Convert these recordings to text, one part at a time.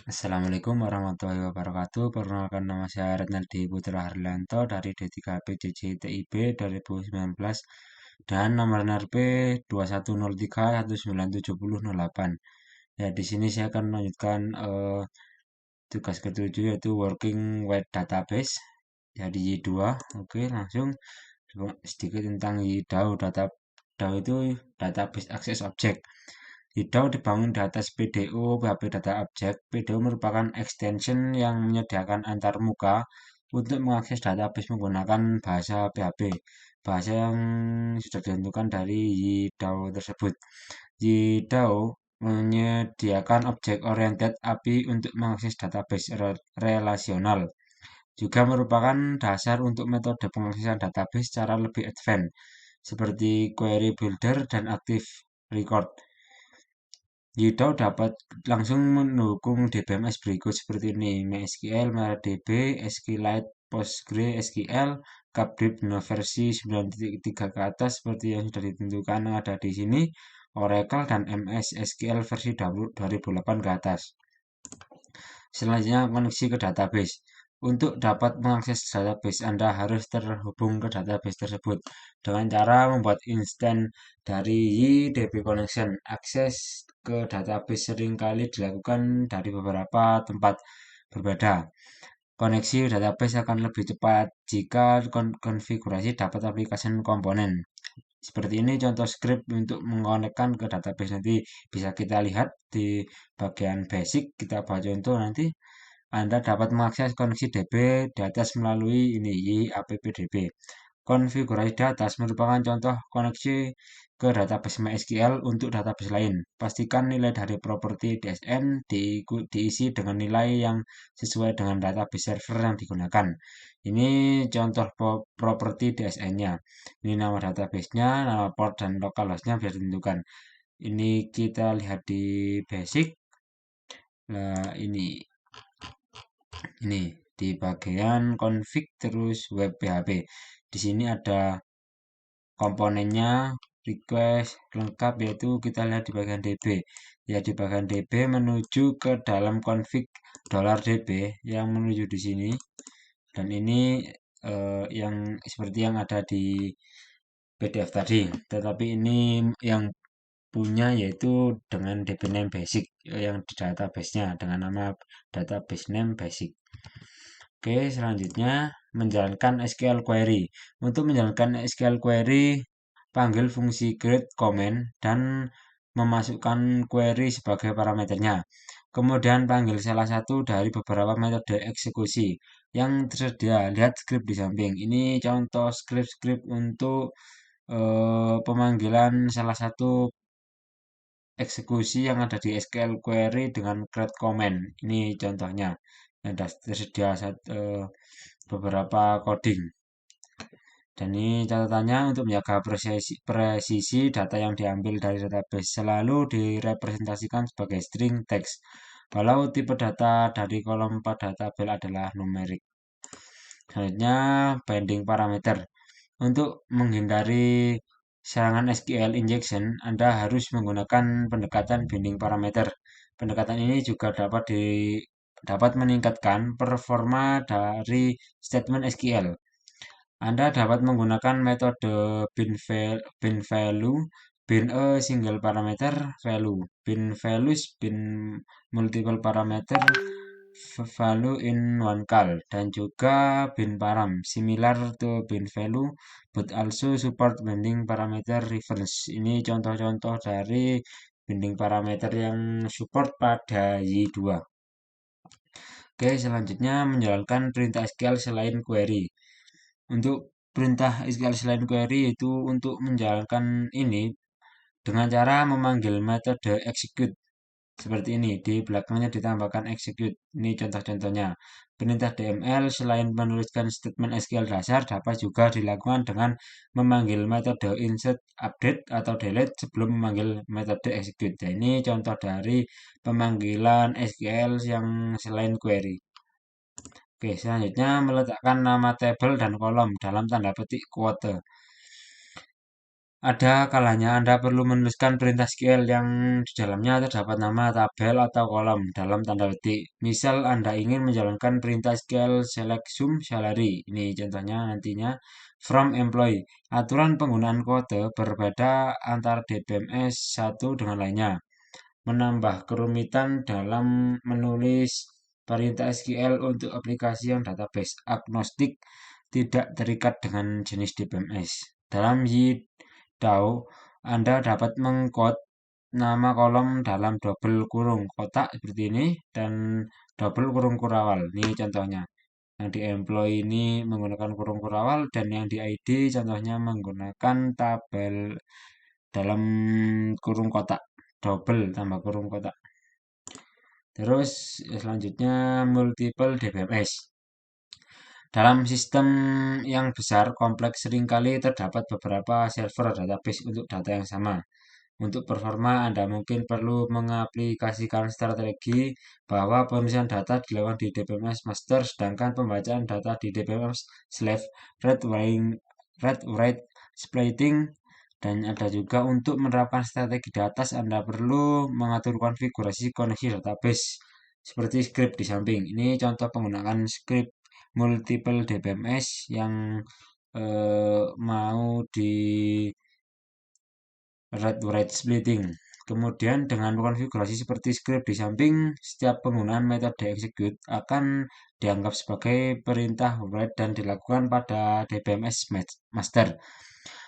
Assalamualaikum warahmatullahi wabarakatuh. Perkenalkan nama saya Retnaldi Putra Harlianto dari D3P JJTIB 2019 dan nomor NRP 2103197008. Ya, di sini saya akan melanjutkan tugas ketujuh yaitu Working with Database dari Y2. Oke, langsung sedikit tentang YDAO. DAO itu Database Access Object. YDAO dibangun di atas PDO, PHP Data Object. PDO merupakan extension yang menyediakan antarmuka untuk mengakses database menggunakan bahasa PHP, bahasa yang sudah ditentukan dari YDAO tersebut. YDAO menyediakan Object-Oriented API untuk mengakses database relasional. Juga merupakan dasar untuk metode pengaksesan database secara lebih advance, seperti Query Builder dan Active Record. YDAO dapat langsung mendukung DBMS berikut seperti ini: MySQL, MariaDB, SQLite, PostgreSQL, Capdip versi 9.3 ke atas seperti yang sudah ditentukan yang ada di sini, Oracle dan MS SQL versi 2008 ke atas. Selanjutnya koneksi ke database. Untuk dapat mengakses database, Anda harus terhubung ke database tersebut dengan cara membuat instance dari YDB Connection. Akses ke database seringkali dilakukan dari beberapa tempat berbeda. Koneksi database akan lebih cepat jika konfigurasi dapat aplikasi komponen. Seperti ini contoh script untuk mengonekkan ke database, nanti bisa kita lihat di bagian basic. Kita baca contoh nanti. Anda dapat mengakses koneksi DB di atas melalui ini YAPPDB. Konfigurasi di atas merupakan contoh koneksi ke database MySQL untuk database lain. Pastikan nilai dari properti DSN diisi dengan nilai yang sesuai dengan database server yang digunakan. Ini contoh properti DSN-nya. Ini nama database-nya, nama port dan localhost-nya bisa ditentukan. Ini kita lihat di basic. Nah, ini di bagian config terus web PHP. Di sini ada komponennya, request lengkap, yaitu kita lihat di bagian DB. Ya, di bagian DB menuju ke dalam config $db yang menuju di sini. Dan ini yang seperti yang ada di PDF tadi. Tetapi ini yang punya yaitu dengan DB name basic yang di database-nya dengan nama database name basic. Oke, selanjutnya menjalankan SQL query. Untuk menjalankan SQL query, panggil fungsi create command dan memasukkan query sebagai parameternya. Kemudian panggil salah satu dari beberapa metode eksekusi yang tersedia. Lihat script di samping. Ini contoh script-script untuk pemanggilan salah satu eksekusi yang ada di SQL query dengan create command. Ini contohnya. Ada tersedia beberapa coding. Dan ini catatannya untuk menjaga presisi data yang diambil dari database selalu direpresentasikan sebagai string text. Walau tipe data dari kolom pada tabel adalah numerik. Selanjutnya binding parameter. Untuk menghindari serangan SQL injection, Anda harus menggunakan pendekatan binding parameter. Pendekatan ini juga dapat meningkatkan performa dari statement SQL. Anda dapat menggunakan metode bin value, bin a single parameter value, bin values, bin multiple parameter value in one call, dan juga bin param. Similar to bin value, but also support binding parameter reference. Ini contoh-contoh dari binding parameter yang support pada Y2. Oke, selanjutnya menjalankan perintah SQL selain query. Untuk perintah SQL selain query itu untuk menjalankan ini dengan cara memanggil metode execute seperti ini. Di belakangnya ditambahkan execute. Ini contoh-contohnya. Perintah DML selain menuliskan statement SQL dasar dapat juga dilakukan dengan memanggil metode insert, update, atau delete sebelum memanggil metode execute. Nah, ini contoh dari pemanggilan SQL yang selain query. Oke, selanjutnya meletakkan nama tabel dan kolom dalam tanda petik quote. Ada kalanya Anda perlu menuliskan perintah SQL yang di dalamnya terdapat nama tabel atau kolom dalam tanda petik. Misal Anda ingin menjalankan perintah SQL select sum salary. Ini contohnya nantinya from employee. Aturan penggunaan kode berbeda antara DBMS satu dengan lainnya. Menambah kerumitan dalam menulis perintah SQL untuk aplikasi yang database agnostik tidak terikat dengan jenis DBMS. Dalam YDAO, Anda dapat mengkode nama kolom dalam double kurung kotak seperti ini dan double kurung kurawal. Ini contohnya. Yang di employee ini menggunakan kurung kurawal dan yang di ID contohnya menggunakan tabel dalam kurung kotak. Double tambah kurung kotak. Terus selanjutnya multiple DBMS. Dalam sistem yang besar, kompleks seringkali terdapat beberapa server database untuk data yang sama. Untuk performa, Anda mungkin perlu mengaplikasikan strategi bahwa penulisan data dilakukan di DBMS master, sedangkan pembacaan data di DBMS slave, read write splitting, dan ada juga untuk menerapkan strategi di atas, Anda perlu mengatur konfigurasi koneksi database seperti script di samping. Ini contoh penggunaan script multiple DBMS yang mau di read write splitting. Kemudian dengan konfigurasi seperti script di samping, setiap penggunaan metode execute akan dianggap sebagai perintah write dan dilakukan pada DBMS master.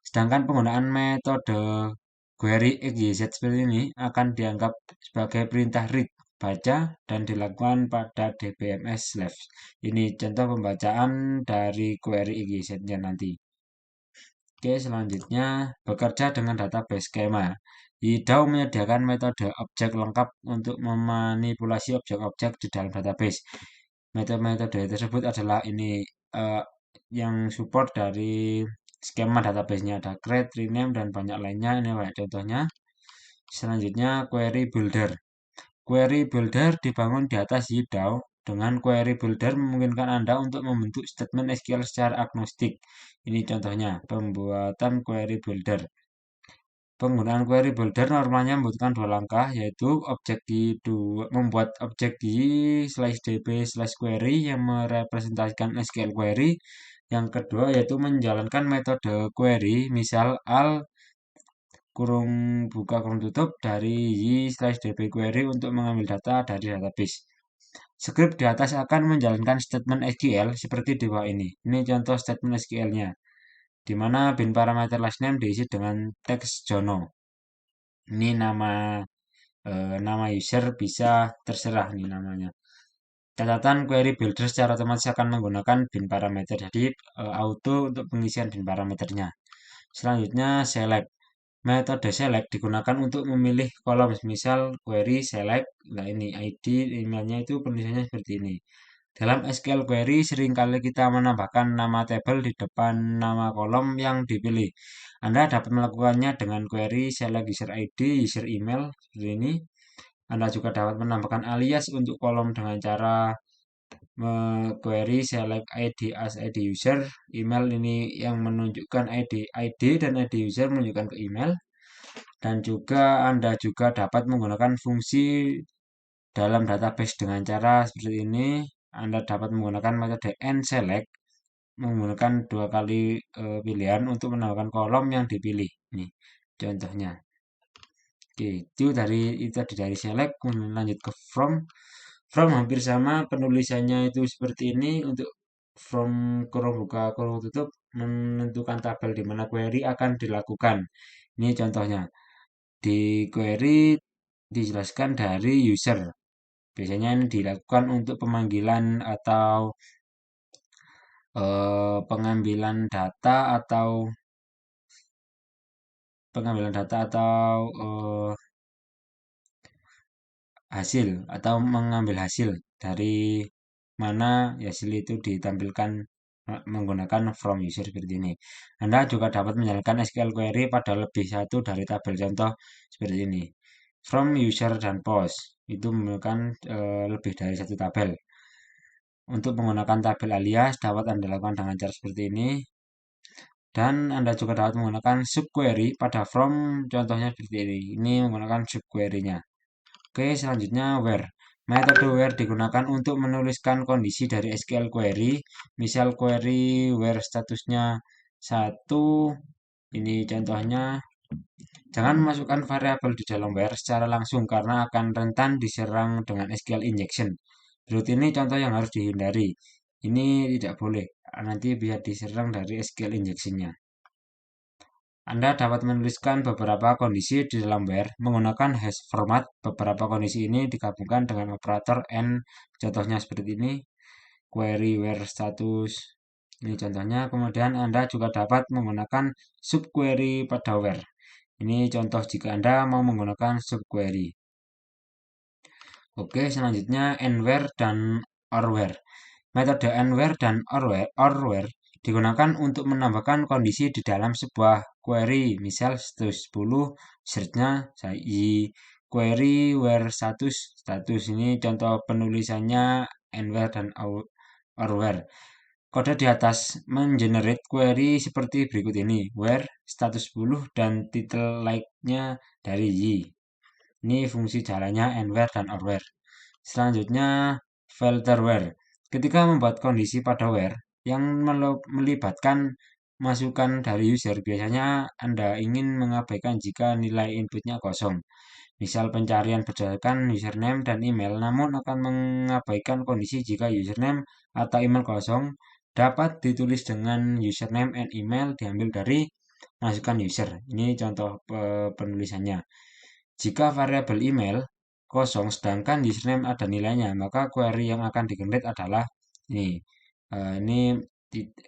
Sedangkan penggunaan metode query XYZ seperti ini akan dianggap sebagai perintah read, baca, dan dilakukan pada DBMS slash. Ini contoh pembacaan dari query XYZ-nya nanti. Oke, selanjutnya bekerja dengan database skema. YDAO menyediakan metode objek lengkap untuk memanipulasi objek-objek di dalam database. Metode-metode tersebut adalah ini yang support dari skema database-nya. Ada create, rename, dan banyak lainnya. Ini banyak contohnya. Selanjutnya query builder. Query builder dibangun di atas YDAO. Dengan query builder memungkinkan Anda untuk membentuk statement SQL secara agnostik. Ini contohnya pembuatan query builder. Penggunaan query builder normalnya membutuhkan dua langkah, yaitu membuat objek di slash db slash query yang merepresentasikan SQL query. Yang kedua yaitu menjalankan metode query, misal al kurung buka kurung tutup dari y slash db query untuk mengambil data dari database. Script di atas akan menjalankan statement SQL seperti di bawah ini. Ini contoh statement SQL-nya, di mana bin parameter last name diisi dengan teks Jono. Ini nama user bisa terserah nih namanya. Catatan query builder secara otomatis akan menggunakan bin parameter, jadi auto untuk pengisian bin parameternya. Selanjutnya select. Metode select digunakan untuk memilih kolom, misal query select. Nah ini ID emailnya itu penulisannya seperti ini. Dalam SQL query seringkali kita menambahkan nama tabel di depan nama kolom yang dipilih. Anda dapat melakukannya dengan query select user ID, user email seperti ini. Anda juga dapat menambahkan alias untuk kolom dengan cara query select ID as ID user. Email ini yang menunjukkan ID dan ID user menunjukkan ke email. Dan juga Anda juga dapat menggunakan fungsi dalam database dengan cara seperti ini. Anda dapat menggunakan metode nSelect menggunakan dua kali pilihan untuk menambahkan kolom yang dipilih. Nih, contohnya. Oke, itu tadi dari select, kemudian lanjut ke from. From hampir sama penulisannya itu seperti ini. Untuk from kurung buka kurung tutup menentukan tabel di mana query akan dilakukan. Ini contohnya. Di query dijelaskan dari user. Biasanya ini dilakukan untuk pemanggilan atau pengambilan data atau hasil atau mengambil hasil dari mana hasil itu ditampilkan menggunakan from user seperti ini. Anda juga dapat menjalankan SQL query pada lebih satu dari tabel contoh seperti ini. From user dan post itu menggunakan lebih dari satu tabel. Untuk menggunakan tabel alias dapat Anda lakukan dengan cara seperti ini. Dan Anda juga dapat menggunakan subquery pada from, contohnya seperti ini. Ini menggunakan subquery-nya. Oke, selanjutnya where. Metode where digunakan untuk menuliskan kondisi dari SQL query. Misal query where statusnya 1. Ini contohnya. Jangan memasukkan variabel di dalam where secara langsung karena akan rentan diserang dengan SQL injection. Berikut ini contoh yang harus dihindari. Ini tidak boleh, nanti bisa diserang dari SQL injection-nya. Anda dapat menuliskan beberapa kondisi di dalam where menggunakan hash format. Beberapa kondisi ini digabungkan dengan operator AND. Contohnya seperti ini. Query where status. Ini contohnya. Kemudian Anda juga dapat menggunakan subquery pada where. Ini contoh jika Anda mau menggunakan subquery. Oke, selanjutnya AND-where dan OR-where. Metode AND-where dan OR-where digunakan untuk menambahkan kondisi di dalam sebuah query. Misal status 10, search-nya i query where status. Ini contoh penulisannya AND-where dan OR-where. Kode di atas mengenerate query seperti berikut ini. Where status 10 dan title like-nya dari y. Ini fungsi jalannya AND-where dan OR-where. Selanjutnya filter where. Ketika membuat kondisi pada where yang melibatkan masukan dari user, biasanya Anda ingin mengabaikan jika nilai inputnya kosong. Misal pencarian berdasarkan username dan email, namun akan mengabaikan kondisi jika username atau email kosong. Dapat ditulis dengan username and email diambil dari masukan user. Ini contoh penulisannya. Jika variabel email kosong sedangkan username ada nilainya, maka query yang akan di-generate adalah ini. Ini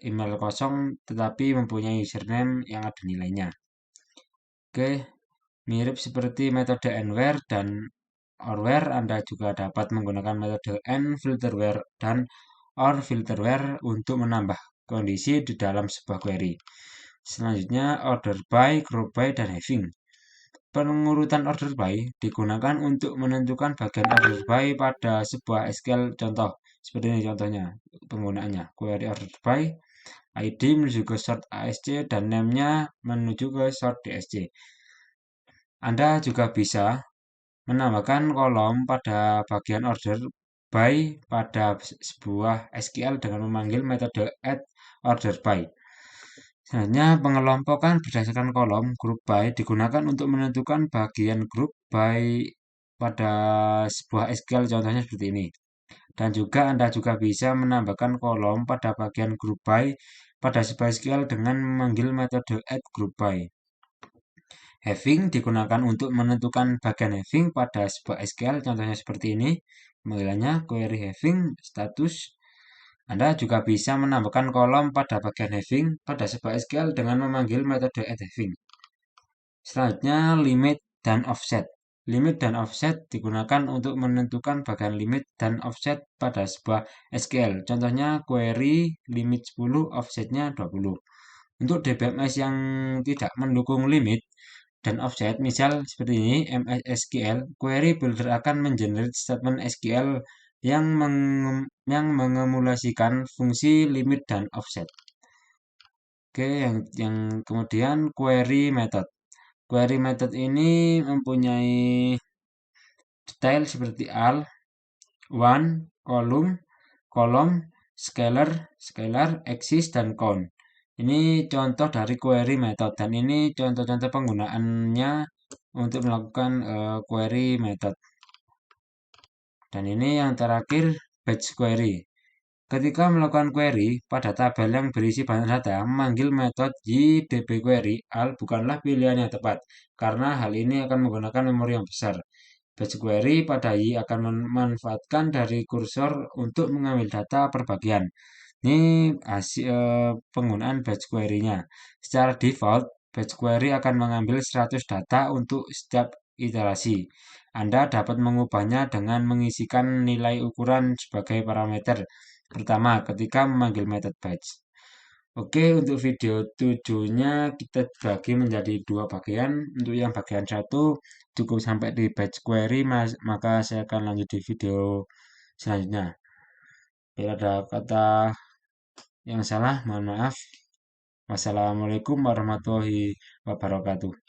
email kosong tetapi mempunyai username yang ada nilainya. Oke, mirip seperti metode AND-where dan OR-where, Anda juga dapat menggunakan metode AND filter where dan OR filter where untuk menambah kondisi di dalam sebuah query. Selanjutnya order by, group by, dan having. Pengurutan order by digunakan untuk menentukan bagian order by pada sebuah SQL contoh. Seperti ini contohnya penggunaannya. Query order by, ID menuju ke sort ASC dan name-nya menuju ke sort DSC. Anda juga bisa menambahkan kolom pada bagian order by pada sebuah SQL dengan memanggil metode add order by. Selanjutnya, pengelompokan berdasarkan kolom group by digunakan untuk menentukan bagian group by pada sebuah SQL contohnya seperti ini. Dan juga Anda juga bisa menambahkan kolom pada bagian group by pada sebuah SQL dengan memanggil metode add group by. Having digunakan untuk menentukan bagian having pada sebuah SQL contohnya seperti ini. Panggilannya query having status. Anda juga bisa menambahkan kolom pada bagian having pada sebuah SQL dengan memanggil metode add having. Selanjutnya limit dan offset. Limit dan offset digunakan untuk menentukan bagian limit dan offset pada sebuah SQL. Contohnya query limit 10, offsetnya 20. Untuk DBMS yang tidak mendukung limit dan offset, misal seperti ini, MS SQL, query builder akan mengenerate statement SQL yang mengemulasikan fungsi limit dan offset. Oke, yang kemudian query method. Query method ini mempunyai detail seperti al, one, kolom, scalar, axis, dan count. Ini contoh dari query method dan ini contoh-contoh penggunaannya untuk melakukan query method. Dan ini yang terakhir batch query. Ketika melakukan query pada tabel yang berisi banyak data, memanggil metode ydbQuery al bukanlah pilihan yang tepat karena hal ini akan menggunakan memori yang besar. Batch query pada y akan memanfaatkan dari kursor untuk mengambil data per bagian. Ini hasil penggunaan batch query-nya. Secara default, batch query akan mengambil 100 data untuk setiap iterasi. Anda dapat mengubahnya dengan mengisikan nilai ukuran sebagai parameter pertama ketika memanggil metode batch. Oke, untuk video 7-nya kita bagi menjadi dua bagian. Untuk yang bagian 1 cukup sampai di batch query, maka saya akan lanjut di video selanjutnya. Bila ada kata yang salah, mohon maaf. Wassalamualaikum warahmatullahi wabarakatuh.